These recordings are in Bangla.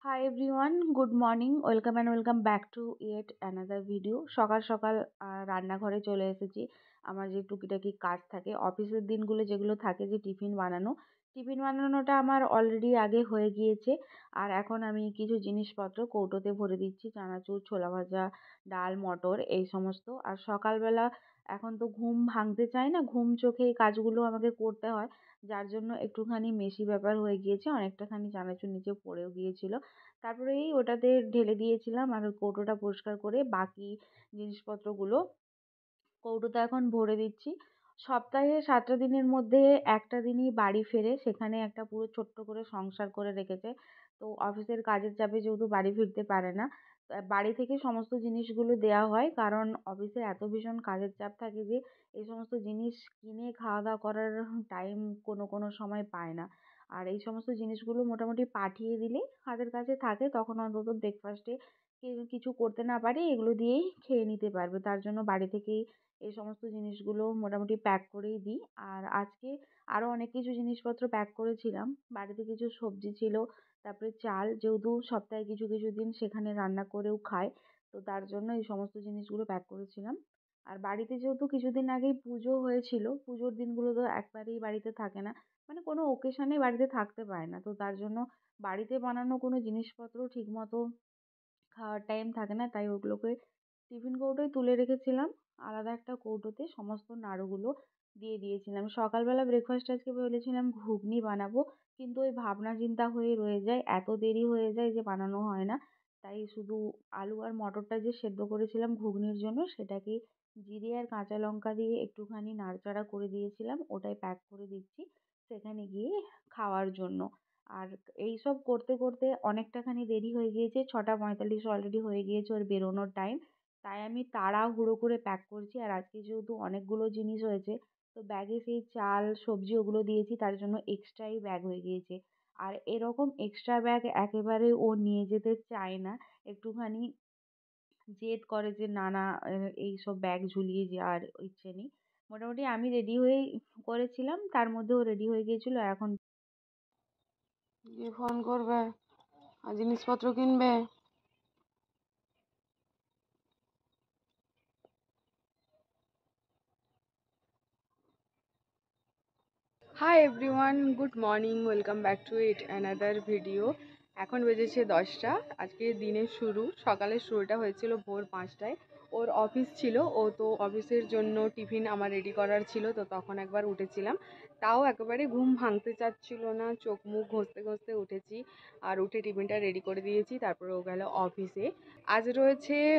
Hi everyone, good morning. Welcome and welcome back to yet another video. সকাল সকাল রান্নাঘরে চলে এসেছি। আমার যে টুকিটাকি কাজ থাকে অফিসের দিনগুলো যেগুলো থাকে যে টিফিন বানানোটা আমার অলরেডি আগে হয়ে গিয়েছে। আর এখন আমি কিছু জিনিসপত্র কৌটোতে ভরে দিচ্ছি, চানাচুর, ছোলা ভাজা, ডাল, মটর এই সমস্ত। আর সকালবেলা এখন তো ঘুম ভাঙতে চায় না, ঘুম চোখে এই কাজগুলো আমাকে করতে হয়, যার জন্য একটুখানি মেশি ব্যাপার হয়ে গিয়েছে, অনেকটাখানি চানাচুর নিচে পড়েও গিয়েছিল। তারপরে এই ওটাতে ঢেলে দিয়েছিলাম আর ওই কৌটোটা পরিষ্কার করে বাকি জিনিসপত্রগুলো কৌটোতে এখন ভরে দিচ্ছি। সপ্তাহে 7টা দিনের মধ্যে একটা দিনই বাড়ি ফেরে, সেখানে একটা পুরো ছোট্ট করে সংসার করে রেখেছে। তো অফিসের কাজের চাপে যেহেতু বাড়ি ফিরতে পারে না, বাড়ি থেকে সমস্ত জিনিসগুলো দেওয়া হয়, কারণ অফিসে এত ভীষণ কাজের চাপ থাকে যে এই সমস্ত জিনিস কিনে খাওয়া দাওয়া করার টাইম কোনো সময় পায় না। আর এই সমস্ত জিনিসগুলো মোটামুটি পাঠিয়ে দিলে হাতের কাছে থাকে, তখন অন্তত ব্রেকফাস্টে কিছু করতে না পারে এগুলো দিয়েই খেয়ে নিতে পারবে। তার জন্য বাড়ি থেকেই এই সমস্ত জিনিসগুলো মোটামুটি প্যাক করেই দিই। আর আজকে আরও অনেক কিছু জিনিসপত্র প্যাক করেছিলাম। বাড়িতে কিছু সবজি ছিল, তারপরে চাল, যেহেতু সপ্তাহে কিছু কিছু দিন সেখানে রান্না করেও খায়, তো তার জন্য এই সমস্ত জিনিসগুলো প্যাক করেছিলাম। আর বাড়িতে যেহেতু কিছুদিন আগেই পুজো হয়েছিল, পুজোর দিনগুলো তো একবারেই বাড়িতে থাকে না, মানে কোনো ওকেশনেই বাড়িতে থাকতে পারে না, তো তার জন্য বাড়িতে বানানো কোনো জিনিসপত্র ঠিকমতো খাওয়ার টাইম থাকে না, তাই ওগুলোকে টিফিন কৌটোয় তুলে রেখেছিলাম। আলাদা একটা কৌটোতে সমস্ত নাড়ুগুলো দিয়ে দিয়েছিলাম। সকালবেলা ব্রেকফাস্ট আজকে ভেবেছিলাম ঘুগনি বানাবো, কিন্তু ওই ভাবনা চিন্তা হয়ে রয়ে যায়, এত দেরি হয়ে যায় যে বানানো হয় না। তাই শুধু আলু আর মটরটা যে সেদ্ধ করেছিলাম ঘুগনির জন্য, সেটাকে জিরে আর কাঁচা লঙ্কা দিয়ে একটুখানি নাড়চাড়া করে দিয়েছিলাম, ওটাই প্যাক করে দিচ্ছি সেখানে গিয়ে খাওয়ার জন্য। আর এইসব করতে করতে অনেকটাখানি দেরি হয়ে গিয়েছে, 6:45 অলরেডি হয়ে গিয়েছে ওর বেরোনোর টাইম। তাই আমি তাড়াহুড়ো করে প্যাক করছি। আর আজকে যেহেতু অনেকগুলো জিনিস হয়েছে, তো ব্যাগে সেই চাল সবজি ওগুলো দিয়েছি, তার জন্য এক্সট্রাই ব্যাগ হয়ে গিয়েছে। আর এরকম এক্সট্রা ব্যাগ একেবারে ও নিয়ে যেতে চায় না, একটুখানি জেদ করে যে না না, এইসব ব্যাগ ঝুলিয়ে যাওয়ার ইচ্ছে নেই। মোটামুটি আমি রেডি হয়েই করেছিলাম, তার মধ্যে ও রেডি হয়ে গিয়েছিল। এখন গিয়ে ফোন করবে আর জিনিসপত্র কিনবে। Hi everyone, good morning, welcome back to it another video. এখন বেজেছে 10টা। আজকে দিনের সকালের শুরুটা হয়েছিল ভোর 5টায়। ওর অফিস ছিল, ও তো অফিসের জন্য টিফিন আমার রেডি করার ছিল, তো তখন একবার উঠেছিলাম। তাও একেবারে ঘুম ভাঙতে চাচ্ছিল না, চোখ মুখ ঘষতে ঘষতে উঠেছি। আর উঠে টিফিনটা রেডি করে দিয়েছি, তারপরে ও গেল অফিসে। আজ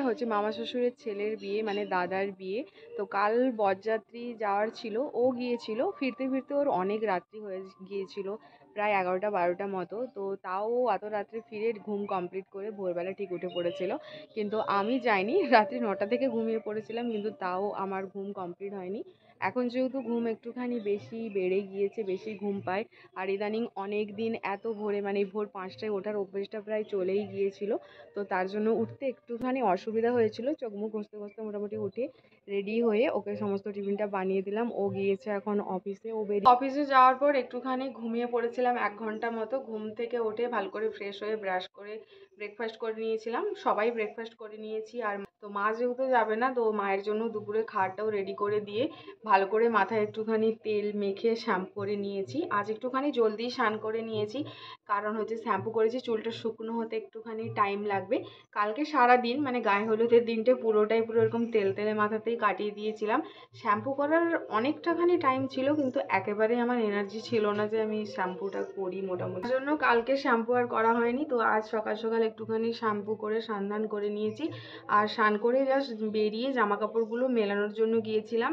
হচ্ছে মামা শ্বশুরের ছেলের বিয়ে, মানে দাদার বিয়ে। তো কাল বরযাত্রী যাওয়ার ছিল, ও গিয়েছিল, ফিরতে ফিরতে ওর অনেক রাত্রি হয়ে গিয়েছিল, প্রায় 11টা 12টা মতো। তো তাও ও এত রাত্রে ফিরে ঘুম কমপ্লিট করে ভোরবেলা ঠিক উঠে পড়েছিল। কিন্তু আমি যাইনি, রাত্রি 9টা থেকে ঘুমিয়ে পড়েছিলাম, কিন্তু তাও আমার ঘুম কমপ্লিট হয়নি। এখন যেহেতু ঘুম একটুখানি বেশি বেড়ে গিয়েছে, বেশি ঘুম পায়। আর ইদানিং অনেক দিন এত ভোরে, মানে ভোর 5টায় ওঠার অভ্যেসটা প্রায় চলেই গিয়েছিল, তো তার জন্য উঠতে একটুখানি অসুবিধা হয়েছিল। চোখ মুখ ঘষতে ঘষতে মোটামুটি উঠে রেডি হয়ে ওকে সমস্ত টিফিনটা বানিয়ে দিলাম। ও গিয়েছে এখন অফিসে। অফিসে যাওয়ার পর একটুখানি ঘুমিয়ে পড়েছিলাম 1 ঘন্টা মতো। ঘুম থেকে উঠে ভালো করে ফ্রেশ হয়ে ব্রাশ করে ব্রেকফাস্ট করে নিয়েছিলাম, সবাই ব্রেকফাস্ট করে নিয়েছি। আর তো মা যেহেতু যাবে না, তো মায়ের জন্য দুপুরে খাবারটাও রেডি করে দিয়ে ভালো করে মাথায় একটুখানি তেল মেখে শ্যাম্পু করে নিয়েছি। আজ একটুখানি জলদি স্নান করে নিয়েছি, কারণ হচ্ছে শ্যাম্পু করেছি, চুলটা শুকনো হতে একটুখানি টাইম লাগবে। কালকে সারা দিন, মানে গায়ে হলুদের দিনটা পুরোটাই পুরো এরকম তেল তেলে মাথাতেই কাটিয়ে দিয়েছিলাম। শ্যাম্পু করার অনেকটাখানি টাইম ছিল, কিন্তু একেবারেই আমার এনার্জি ছিল না যে আমি শ্যাম্পুটা করি। মোটামুটি জন্য কালকে শ্যাম্পু আর করা হয়নি। তো আজ সকাল সকাল একটুখানি শ্যাম্পু করে স্নান টান করে নিয়েছি। আর স্নান করে জাস্ট বেরিয়ে জামা কাপড়গুলো মেলানোর জন্য গিয়েছিলাম।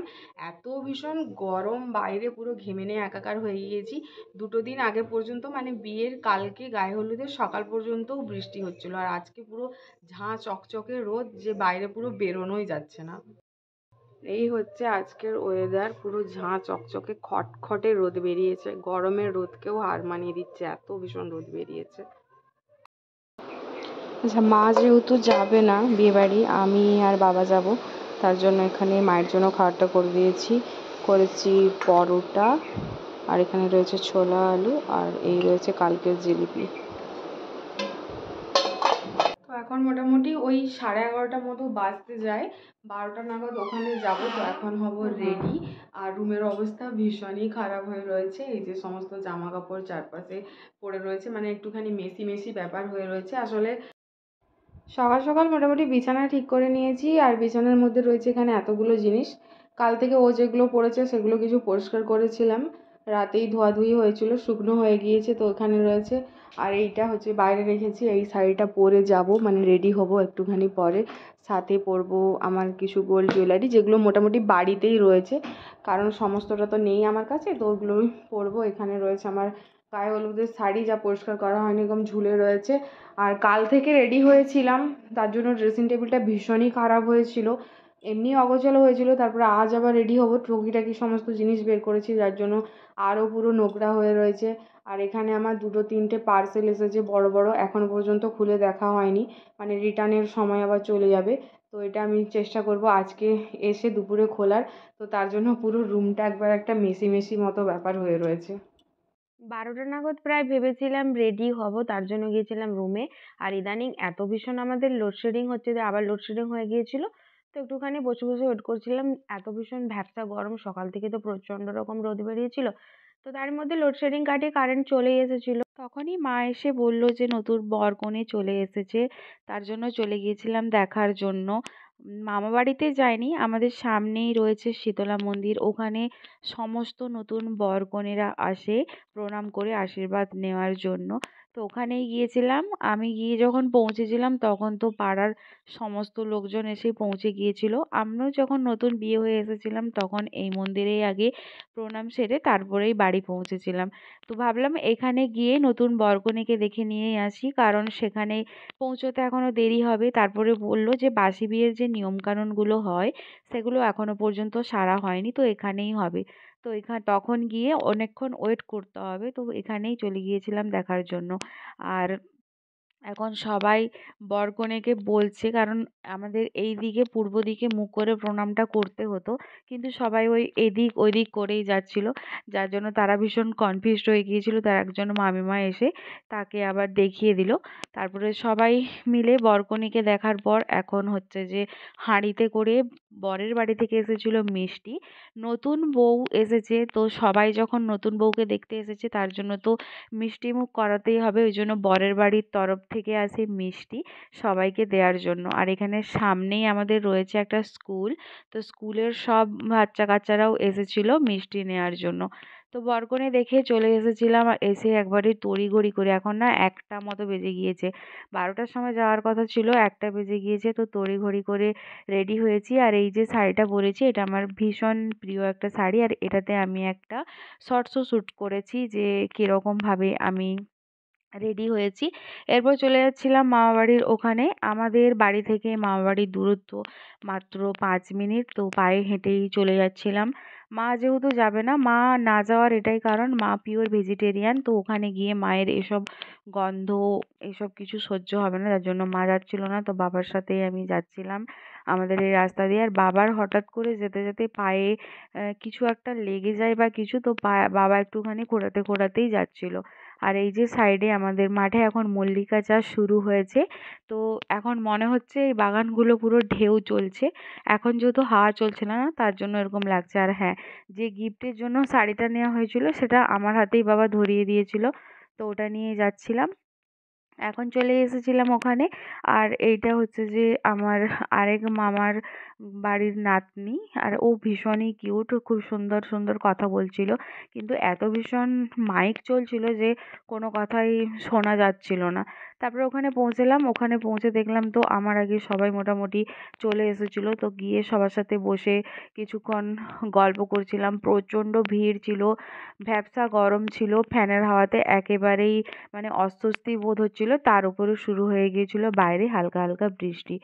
এত ভীষণ গরম বাইরে, পুরো ঘেমে নিয়ে একাকার হয়ে গিয়েছি। 2 দিন আগে পর্যন্ত, মানে বিয়ের কালকে গায়ে হলুদের সকাল পর্যন্তও বৃষ্টি হচ্ছিল, আর আজকে পুরো ঝাঁ চকচকে রোদ, যে বাইরে পুরো বেরোনোই যাচ্ছে না। এই হচ্ছে আজকের ওয়েদার, পুরো ঝাঁ চকচকে খটখটে রোদ বেরিয়েছে, গরমের রোদকেও হার মানিয়ে দিচ্ছে, এত ভীষণ রোদ বেরিয়েছে। আচ্ছা, মা যেহেতু যাবে না বিয়েবাড়ি, আমি আর বাবা যাব, তার জন্য এখানে মায়ের জন্য খাবারটা করে দিয়েছি। করেছি পরোটা, আর এখানে রয়েছে ছোলা আলু, আর এই রয়েছে কালকের জিলিপি। এখন মোটামুটি ওই 11:30 মতো বাজতে যায়, 12টা নাগাদ ওখানে যাব। তো এখন হব রেডি। আর রুমের অবস্থা ভীষণই খারাপ হয়ে রয়েছে, এই যে সমস্ত জামা কাপড় চারপাশে পড়ে রয়েছে, মানে একটুখানি মেসি মেসি ব্যাপার হয়ে রয়েছে আসলে। সকাল সকাল মোটামুটি বিছানা ঠিক করে নিয়েছি, আর বিছানার মধ্যে রয়েছে এখানে এতগুলো জিনিস। কাল থেকে ও যেগুলো পড়েছে সেগুলো কিছু পরিষ্কার করেছিলাম, রাতেই ধোয়াধুয়ি হয়েছিল, শুকনো হয়ে গিয়েছে, তো ওখানে রয়েছে। আর এইটা হচ্ছে বাইরে রেখেছি, এই শাড়িটা পরে যাব, মানে রেডি হব একটুখানি পরে। সাথে পরবো আমার কিছু গোল্ড জুয়েলারি, যেগুলো মোটামুটি বাড়িতেই রয়েছে, কারণ সমস্তটা তো নেই আমার কাছে, তো ওগুলোই পরবো। এখানে রয়েছে আমার গায়ে হলুদের শাড়ি, যা পরিষ্কার করা হয়নি, এরকম ঝুলে রয়েছে। আর কাল থেকে রেডি হয়েছিলাম, তার জন্য ড্রেসিং টেবিলটা ভীষণই খারাপ হয়েছিল, এমনি অগোছালো হয়েছিল। তারপরে আজ আবার রেডি হব, টুকিটাকি সমস্ত জিনিস বের করেছি, যার জন্য আরও পুরো নোংরা হয়ে রয়েছে। আর এখানে আমার 2-3টে পার্সেল এসেছে বড় বড়, এখনও পর্যন্ত খুলে দেখা হয়নি, মানে রিটার্নের সময় আবার চলে যাবে। তো এটা আমি চেষ্টা করব আজকে এসে দুপুরে খোলার। তো তার জন্য পুরো রুমটা একবার একটা মেসি মেসি মতো ব্যাপার হয়ে রয়েছে। 12টা নাগাদ প্রায় ভেবেছিলাম রেডি হব, তার জন্য গিয়েছিলাম রুমে। আর ইদানিং এত ভীষণ আমাদের লোডশেডিং হচ্ছে যে আবার লোডশেডিং হয়ে গিয়েছিল, তো একটুখানি বসে বসে ওয়েট করছিলাম। এত ভীষণ ভ্যাপসা গরম, সকাল থেকে তো প্রচণ্ড রকম রোদ বেরিয়েছিল, তো তার মধ্যে লোডশেডিং কাটিয়ে কারেন্ট চলে এসেছিল। তখনই মা এসে বলল যে নতুন বর কনে চলে এসেছে, তার জন্য চলে গিয়েছিলাম দেখার জন্য। মামা বাড়িতে যাইনি, আমাদের সামনেই রয়েছে শীতলা মন্দির, ওখানে সমস্ত নতুন বর কনেরা আসে প্রণাম করে আশীর্বাদ নেওয়ার জন্য। তো ওখানেই গিয়েছিলাম। আমি গিয়ে যখন পৌঁছেছিলাম তখন তো পাড়ার সমস্ত লোকজন এসে পৌঁছে গিয়েছিল। আমিও যখন নতুন বিয়ে হয়ে এসেছিলাম তখন এই মন্দিরেই আগে প্রণাম সেরে তারপরেই বাড়ি পৌঁছেছিলাম। তো ভাবলাম এখানে গিয়ে নতুন বর কনেকে দেখে নিয়েই আসি, কারণ সেখানে পৌঁছোতে এখনও দেরি হবে। তারপরে বলল যে বাসি বিয়ের যে নিয়মকানুনগুলো হয় সেগুলো এখনও পর্যন্ত সারা হয়নি, তো এখানেই হবে। তো তখন গিয়ে অনেকক্ষণ ওয়েট করতে হবে, তো এখানেই চলে গিয়েছিলাম দেখার জন্য। আর এখন সবাই বর কনেকে বলছে, কারণ আমাদের এই দিকে পূর্ব দিকে মুখ করে প্রণামটা করতে হতো, কিন্তু সবাই ওই এদিক ওইদিক করেই যাচ্ছিল, যার জন্য তারা ভীষণ কনফিউজড হয়ে গিয়েছিল। তার একজন মামিমা এসে তাকে আবার দেখিয়ে দিল। তারপরে সবাই মিলে বর কনেকে দেখার পর এখন হচ্ছে যে হাঁড়িতে করে বরের বাড়ি থেকে এসেছিল মিষ্টি। নতুন বউ এসেছে, তো সবাই যখন নতুন বউকে দেখতে এসেছে তার জন্য তো মিষ্টিমুখ করাতেই হবে, ওই জন্য বরের বাড়ির তরফ থেকে আসে মিষ্টি সবাইকে দেওয়ার জন্য। আর এখানে সামনেই আমাদের রয়েছে একটা স্কুল, তো স্কুলের সব বাচ্চা কাচ্চারাও এসেছিল মিষ্টি নেওয়ার জন্য। তো বরকনে দেখে চলে এসেছিলাম, আর এসে একবারে তড়িঘড়ি করে, এখন না 1টা মতো বেজে গিয়েছে, 12টার সময় যাওয়ার কথা ছিল, 1টা বেজে গিয়েছে, তো তড়িঘড়ি করে রেডি হয়েছি। আর এই যে শাড়িটা পরেছি এটা আমার ভীষণ প্রিয় একটা শাড়ি, আর এটাতে আমি একটা শর্টসও শ্যুট করেছি যে কীরকমভাবে আমি রেডি হয়েছি। এরপর চলে যাচ্ছিলাম মামাবাড়ির ওখানে। আমাদের বাড়ি থেকে মামাবাড়ির দূরত্ব মাত্র 5 মিনিট, তো পায়ে হেঁটেই চলে যাচ্ছিলাম। মা যেহেতু যাবে না, মা না যাওয়ার এটাই কারণ মা পিওর ভেজিটেরিয়ান, তো ওখানে গিয়ে মায়ের এসব গন্ধ এসব কিছু সহ্য হবে না, যার জন্য মা যাচ্ছিল না। তো বাবার সাথেই আমি যাচ্ছিলাম আমাদের এই রাস্তা দিয়ে। আর বাবার হঠাৎ করে যেতে যেতে পায়ে কিছু একটা লেগে যায় বা কিছু, তো বাবা একটুখানি খোঁড়াতে খোঁড়াতেই যাচ্ছিল। আর এই যে সাইডে আমাদের মাঠে এখন মল্লিকা চাষ শুরু হয়েছে, তো এখন মনে হচ্ছে এই বাগানগুলো পুরো ঢেউ চলছে। এখন যেহেতু হাওয়া চলছে না, তার জন্য এরকম লাগছে। আর হ্যাঁ, যে গিফটের জন্য শাড়িটা নেওয়া হয়েছিল সেটা আমার হাতেই বাবা ধরিয়ে দিয়েছিল, তো ওটা নিয়ে যাচ্ছিলাম। এখন চলে এসেছিলাম ওখানে। আর এইটা হচ্ছে যে আমার আরেক মামার বাড়ির নাতনি, আর ও ভীষণই কিউট, খুব সুন্দর সুন্দর কথা বলছিল, কিন্তু এত ভীষণ মাইক চলছিল যে কোনো কথাই শোনা যাচ্ছিল না। তারপরে ওখানে পৌঁছলাম, ওখানে পৌঁছে দেখলাম তো আমার আগে সবাই মোটামুটি চলে এসেছিল, তো গিয়ে সবার সাথে বসে কিছুক্ষণ গল্প করছিলাম। প্রচণ্ড ভিড় ছিল, ভ্যাপসা গরম ছিল, ফ্যানের হাওয়াতে একেবারেই মানে অস্বস্তি বোধ হচ্ছিল, তার উপরে শুরু হয়ে গিয়েছিল বাইরে হালকা হালকা বৃষ্টি।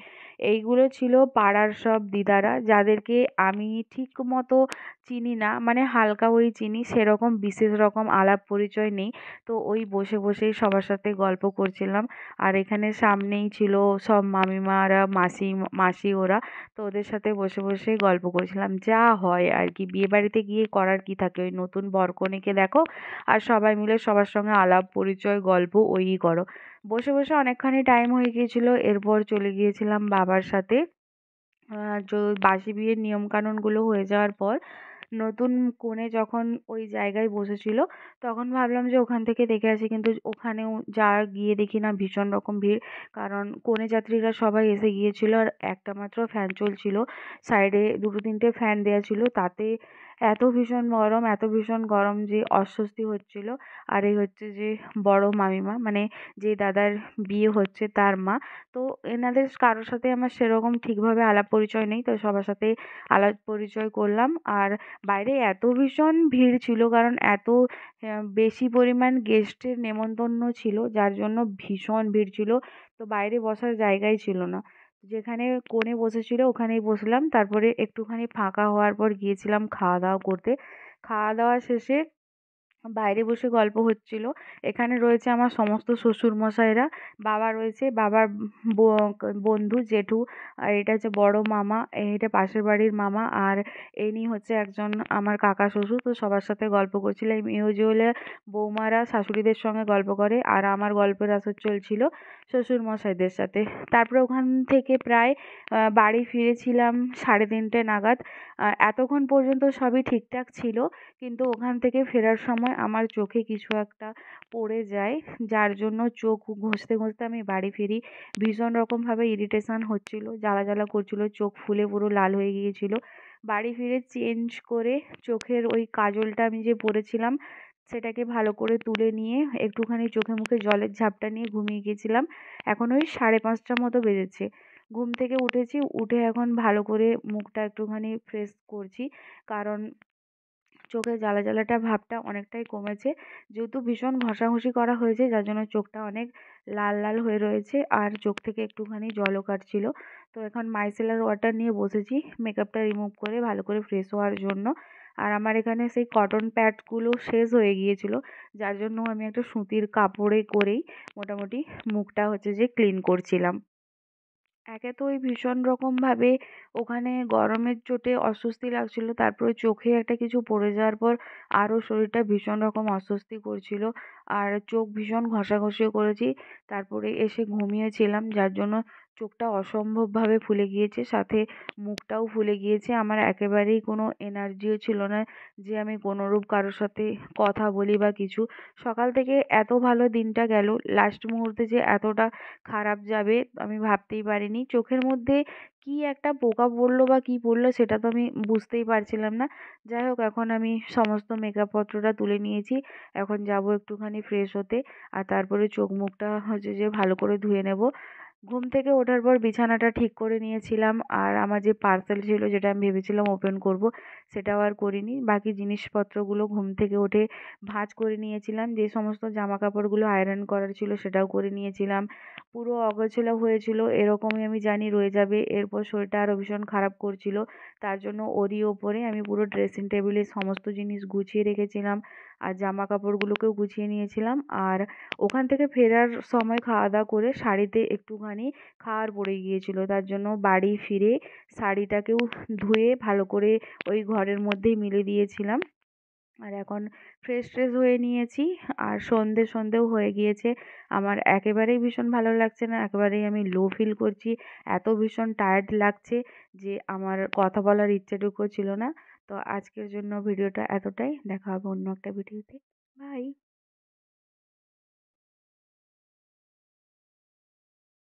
এইগুলো ছিল পাড়ার সব দিদারা, যাদেরকে আমি ঠিক মতো চিনি না, মানে হালকা ওই চিনি, সেরকম বিশেষ রকম আলাপ পরিচয় নেই। তো ওই বসে বসেই সবার সাথে গল্প করছিলাম। আর এখানে সামনেই ছিল সব মামিমারা, মাসি ওরা। তো ওদের সাথে বসে বসে গল্প করছিলাম। যা হয় আর কি, বিয়ে বাড়িতে গিয়ে করার কি থাকে, ওই নতুন বরকনেকে দেখো আর সবাই মিলে সবার সঙ্গে আলাপ পরিচয় গল্প ওই করো। বসে বসে অনেকখানি টাইম হয়ে গিয়েছিল। এরপর চলে গিয়েছিলাম বাবার সাথে। বাসি বিয়ের নিয়মকানুনগুলো হয়ে যাওয়ার পর নতুন কনে যখন ওই জায়গায় বসেছিল, তখন ভাবলাম যে ওখান থেকে দেখে আসি, কিন্তু ওখানেও যা গিয়ে দেখি না ভীষণ রকম ভিড়। কারণ কনে যাত্রীরা সবাই এসে গিয়েছিল আর একটা মাত্র ফ্যান চলছিল, সাইডে দুটো তিনটে ফ্যান দেওয়া ছিল, তাতে এত ভীষণ গরম যে অস্বস্তি হচ্ছিল। আর এই হচ্ছে যে বড় মামিমা, মানে যে দাদার বিয়ে হচ্ছে তার মা। তো এনাদের কারোর সাথে আমার সেরকম ঠিকভাবে আলাপ পরিচয় নেই, তো সবার সাথে আলাপ পরিচয় করলাম। আর বাইরে এত ভীষণ ভিড় ছিল, কারণ এত বেশি পরিমাণ গেস্টের নেমন্তন্ন ছিল, যার জন্য ভীষণ ভিড় ছিল। তো বাইরে বসার জায়গাই ছিল না। যেখানে কনে বসেছিল ওখানেই বসলাম। তারপরে একটুখানি ফাঁকা হওয়ার পর গিয়েছিলাম খাওয়া দাওয়া করতে। খাওয়া দাওয়া শেষে বাইরে বসে গল্প হচ্ছিল। এখানে রয়েছে আমার সমস্ত শ্বশুরমশাইরা, বাবা রয়েছে, বাবার বন্ধু জেঠু, আর এটা হচ্ছে বড় মামা, এটা পাশের বাড়ির মামা, আর ইনি হচ্ছে একজন আমার কাকা শ্বশুর। তো সবার সাথে গল্প করছিলাম। ইউজুয়ালি বৌমারা শাশুড়িদের সঙ্গে গল্প করে, আর আমার গল্পের আসর চলছিল শ্বশুরমশাইদের সাথে। তারপরে ওখান থেকে প্রায় বাড়ি ফিরেছিলাম 3:30 নাগাদ। এতক্ষণ পর্যন্ত সবই ঠিকঠাক ছিল, কিন্তু ওখান থেকে ফেরার সময় আমার চোখে কিছু একটা পড়ে যায়, যার জন্য চোখ ঘষতে ঘষতে আমি বাড়ি ফিরি। ভীষণ রকমভাবে ইরিটেশন হচ্ছিল, জ্বালা জ্বালা করছিল, চোখ ফুলে পুরো লাল হয়ে গিয়েছিল। বাড়ি ফিরে চেঞ্জ করে চোখের ওই কাজলটা আমি যে পরেছিলাম সেটাকে ভালো করে তুলে নিয়ে একটুখানি চোখে মুখে জলের ঝাপটা নিয়ে ঘুমিয়ে গেছিলাম। এখন ওই 5:30 মতো বেজেছে। ঘুম থেকে উঠেছি, উঠে এখন ভালো করে মুখটা একটুখানি ফ্রেশ করছি, কারণ চোখের জ্বালা জ্বালাটা ভাবটা অনেকটাই কমেছে। যেহেতু ভীষণ ঘষাঘষি করা হয়েছে, যার জন্য চোখটা অনেক লাল লাল হয়ে রয়েছে আর চোখ থেকে একটুখানি জলও কাটছিল। তো এখন মাইসেলার ওয়াটার নিয়ে বসেছি মেকআপটা রিমুভ করে ভালো করে ফ্রেশ হওয়ার জন্য। আর আমার এখানে সেই কটন প্যাডগুলো শেষ হয়ে গিয়েছিল, যার জন্য আমি একটা সুতির কাপড়ে করেই মোটামুটি মুখটা হচ্ছে যে ক্লিন করছিলাম। একে তো ওই ভীষণ রকমভাবে ওখানে গরমের চোটে অস্বস্তি লাগছিল, তারপরে চোখে একটা কিছু পড়ে যাওয়ার পর আরও শরীরটা ভীষণ রকম অস্বস্তি করছিল, আর চোখ ভীষণ ঘষাঘষিও করেছি। তারপরে এসে ঘুমিয়েছিলাম, যার জন্য চোখটা অসম্ভবভাবে ফুলে গিয়েছে, সাথে মুখটাও ফুলে গিয়েছে। আমার একেবারেই কোনো এনার্জিও ছিল না যে আমি কোনোরূপ কারোর সাথে কথা বলি বা কিছু। সকাল থেকে এত ভালো দিনটা গেল, লাস্ট মুহূর্তে যে এতটা খারাপ যাবে আমি ভাবতেই পারিনি। চোখের মধ্যে কি একটা পোকা পড়লো বা কি পড়লো সেটা তো আমি বুঝতেই পারছিলাম না। যাই হোক, এখন আমি সমস্ত মেকআপ পত্রটা তুলে নিয়েছি। এখন যাব একটুখানি ফ্রেশ হতে, আর তারপরে চোখ মুখটা হচ্ছে যে ভালো করে ধুয়ে নেব। ঘুম থেকে ওঠার পর বিছানাটা ঠিক করে নিয়েছিলাম, আর আমার যে পার্সেল ছিল যেটা আমি ভেবেছিলাম ওপেন করব সেটাও আর করিনি। বাকি জিনিসপত্রগুলো ঘুম থেকে উঠে ভাঁজ করে নিয়েছিলাম, যে সমস্ত জামা কাপড়গুলো আয়রন করার ছিল সেটাও করে নিয়েছিলাম। পুরো অগোছালো হয়েছিল, এরকমই আমি জানি রয়ে যাবে। এরপর শরীরটা আরও ভীষণ খারাপ করছিল, তার জন্য ওরই ওপরে আমি পুরো ড্রেসিং টেবিলে সমস্ত জিনিস গুছিয়ে রেখেছিলাম, আর জামা কাপড়গুলোকেও গুছিয়ে নিয়েছিলাম। আর ওখান থেকে ফেরার সময় খাওয়া দাওয়া করে শাড়িতে একটুখানি খাবার পড়ে গিয়েছিল, তার জন্য বাড়ি ফিরে শাড়িটাকেও ধুয়ে ভালো করে ওই ঘরের মধ্যেই মেলে দিয়েছিলাম। আর এখন ফ্রেশ ট্রেশ হয়ে নিয়েছি, আর সন্ধেও হয়ে গিয়েছে। আমার একেবারেই ভীষণ ভালো লাগছে না, একেবারেই আমি লো ফিল করছি। এত ভীষণ টায়ার্ড লাগছে যে আমার কথা বলার ইচ্ছেটুকুও ছিল না। তো আজকের জন্য ভিডিওটা এতটাই। দেখা হবে অন্য একটা ভিডিওতে। বাই।